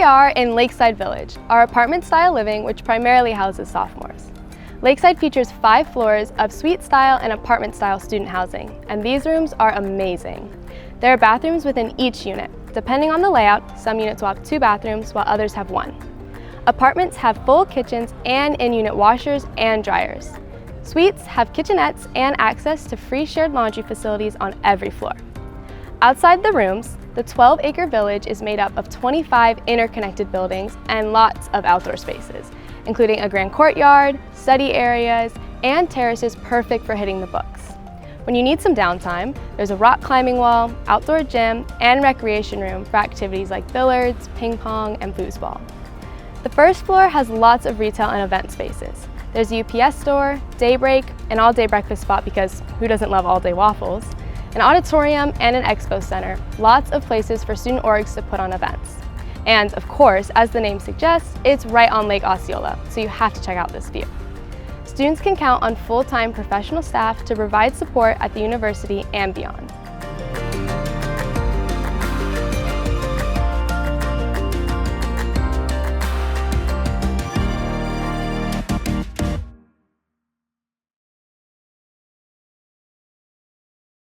are in Lakeside Village, our apartment-style living which primarily houses sophomores. Lakeside features 5 floors of suite-style and apartment-style student housing, and these rooms are amazing. There are bathrooms within each unit. Depending on the layout, some units will have 2 bathrooms while others have 1. Apartments have full kitchens and in-unit washers and dryers. Suites have kitchenettes and access to free shared laundry facilities on every floor. Outside the rooms, the 12-acre village is made up of 25 interconnected buildings and lots of outdoor spaces, including a grand courtyard, study areas, and terraces perfect for hitting the books. When you need some downtime, there's a rock climbing wall, outdoor gym, and recreation room for activities like billiards, ping pong, and foosball. The first floor has lots of retail and event spaces. There's a UPS store, Daybreak, an all-day breakfast spot because who doesn't love all-day waffles, an auditorium, and an expo center, lots of places for student orgs to put on events. And of course, as the name suggests, it's right on Lake Osceola, so you have to check out this view. Students can count on full-time professional staff to provide support at the university and beyond.